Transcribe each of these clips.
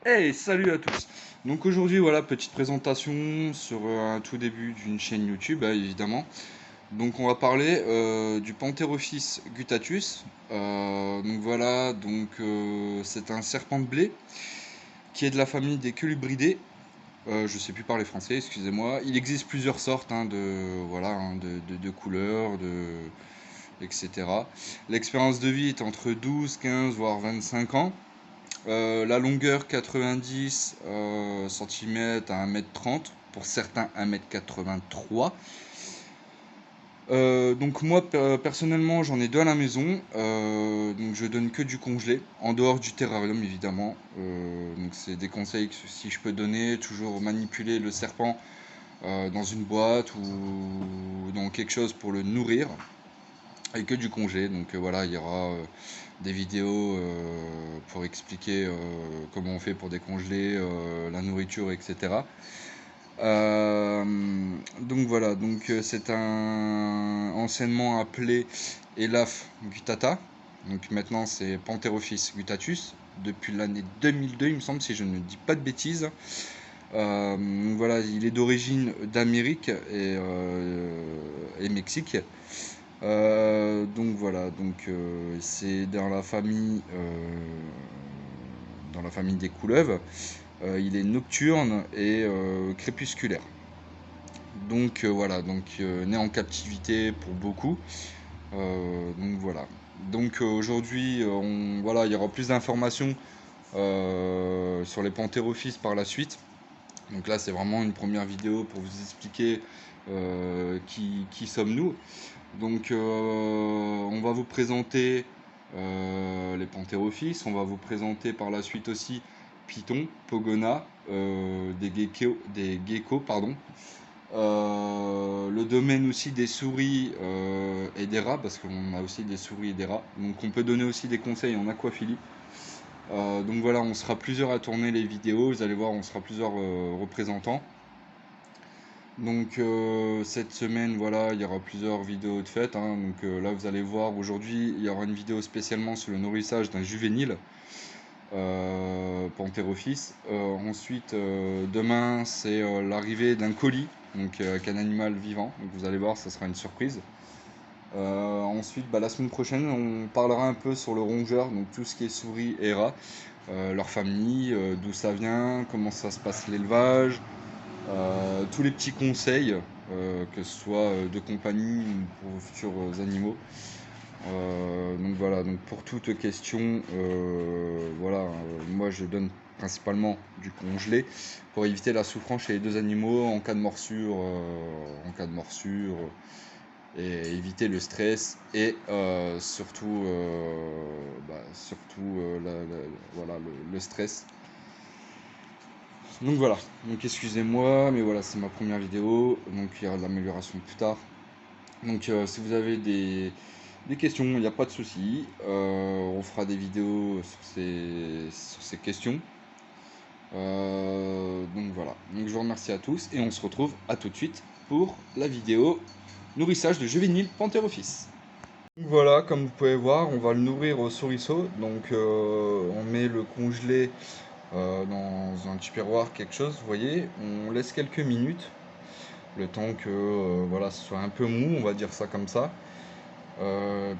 Hey, salut à tous! Donc aujourd'hui, voilà, petite présentation sur un tout début d'une chaîne YouTube, évidemment. Donc on va parler du Pantherophis guttatus. Donc voilà, c'est un serpent de blé qui est de la famille des Colubridés. Je sais plus parler français, excusez-moi. Il existe plusieurs sortes de couleurs, etc. L'expérience de vie est entre 12, 15, voire 25 ans. La longueur 90 cm à 1,30 m, pour certains 1,83 m. Donc moi personnellement j'en ai deux à la maison, donc je donne que du congelé, en dehors du terrarium évidemment. Donc c'est des conseils que si je peux donner, toujours manipuler le serpent dans une boîte ou dans quelque chose pour le nourrir, et que du congé. Donc voilà, il y aura des vidéos pour expliquer comment on fait pour décongeler la nourriture, etc. Euh, donc voilà, c'est un anciennement appelé Elaphe guttata. Donc maintenant c'est Pantherophis guttatus depuis l'année 2002, il me semble, si je ne dis pas de bêtises. Donc voilà, il est d'origine d'Amérique et Mexique. C'est dans la famille des couleuvres. Il est nocturne et crépusculaire. Né en captivité pour beaucoup. Donc voilà. Aujourd'hui, il y aura plus d'informations sur les Pantherophis par la suite. Donc là, c'est vraiment une première vidéo pour vous expliquer qui sommes-nous. On va vous présenter les Pantherophis, on va vous présenter par la suite aussi Python, Pogona, des geckos, pardon. Le domaine aussi des souris et des rats, parce qu'on a aussi des souris et des rats. Donc on peut donner aussi des conseils en aquaphilie. On sera plusieurs à tourner les vidéos, vous allez voir, on sera plusieurs représentants. Cette semaine, voilà, il y aura plusieurs vidéos de fête, hein. Là, vous allez voir, aujourd'hui, il y aura une vidéo spécialement sur le nourrissage d'un juvénile, Pantherophis. Demain, c'est l'arrivée d'un colis, avec un animal vivant. Donc vous allez voir, ça sera une surprise. La semaine prochaine, on parlera un peu sur le rongeur, donc tout ce qui est souris et rats, leur famille, d'où ça vient, comment ça se passe l'élevage, tous les petits conseils, que ce soit de compagnie ou pour vos futurs animaux. Donc pour toute question, moi je donne principalement du congelé pour éviter la souffrance chez les deux animaux en cas de morsure, et éviter le stress et le stress. Donc voilà, donc excusez-moi, mais voilà, c'est ma première vidéo, donc il y aura de l'amélioration plus tard. Si vous avez des questions, il n'y a pas de souci, on fera des vidéos sur ces questions. Donc je vous remercie à tous et on se retrouve à tout de suite pour la vidéo nourrissage de juvénile Pantherophis. Donc voilà, comme vous pouvez voir, on va le nourrir au souriceau. On met le congelé dans un tupperware, quelque chose, vous voyez, on laisse quelques minutes, le temps que ce soit un peu mou, on va dire ça comme ça.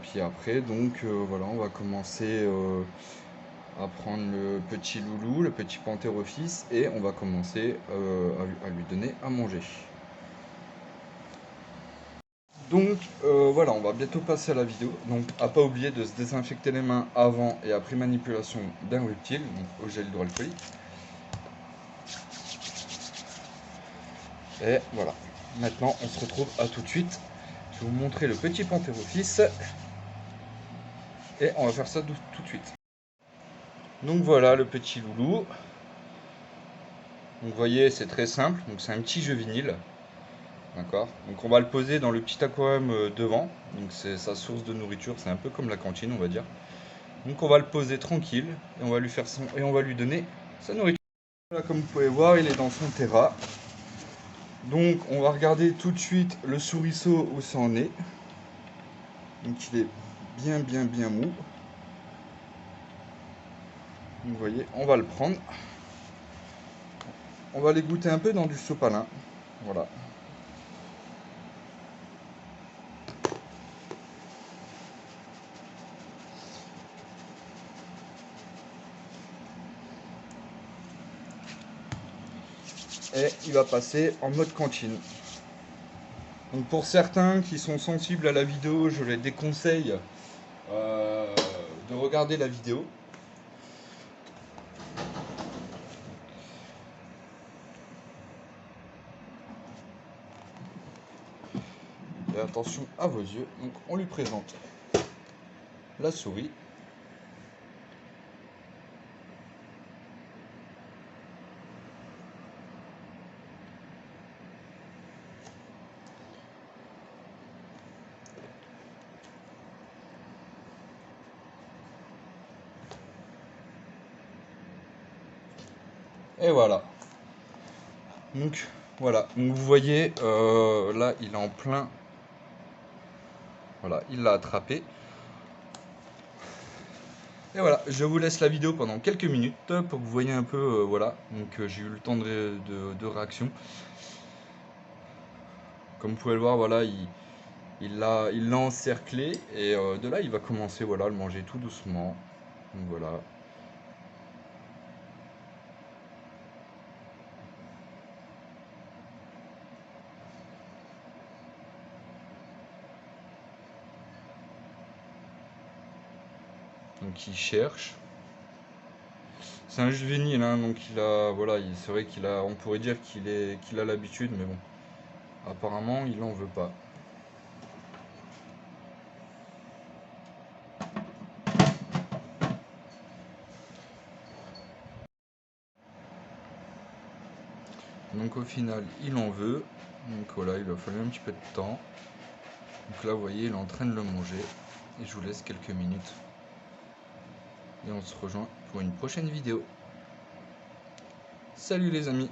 Puis après, on va commencer à prendre le petit loulou, le petit Pantherophis, et on va commencer à lui donner à manger. On va bientôt passer à la vidéo. Donc, à pas oublier de se désinfecter les mains avant et après manipulation d'un reptile, donc au gel hydroalcoolique. Et voilà. Maintenant, on se retrouve à tout de suite. Je vais vous montrer le petit Pantherophis. Et on va faire ça tout de suite. Donc voilà le petit loulou. Donc vous voyez, c'est très simple. Donc c'est un petit jeu vinyle. D'accord. Donc on va le poser dans le petit aquarium devant. Donc c'est sa source de nourriture. C'est un peu comme la cantine, on va dire. Donc on va le poser tranquille et on va lui donner sa nourriture. Voilà, comme vous pouvez voir, il est dans son terra. Donc on va regarder tout de suite le souriceau où ça en est. Donc il est bien mou. Vous voyez, on va le prendre. on va les goûter un peu dans du sopalin. Voilà. Et il va passer en mode cantine. Donc pour certains qui sont sensibles à la vidéo, je les déconseille de regarder la vidéo. Et attention à vos yeux. Donc on lui présente la souris. Et voilà. Donc voilà. Donc vous voyez, là il est en plein. Voilà, il l'a attrapé. Et voilà, je vous laisse la vidéo pendant quelques minutes pour que vous voyez un peu, voilà. Donc j'ai eu le temps de réaction. Comme vous pouvez le voir, voilà, il l'a encerclé et de là il va commencer, voilà, à le manger tout doucement. Donc voilà. Donc il cherche. C'est un juvénile, hein, donc il a, voilà, c'est vrai qu'il a, on pourrait dire qu'il a l'habitude, mais bon, apparemment il en veut pas. Donc au final, il en veut. Donc voilà, il a fallu un petit peu de temps. Donc là, vous voyez, il est en train de le manger. Et je vous laisse quelques minutes. Et on se rejoint pour une prochaine vidéo. Salut les amis!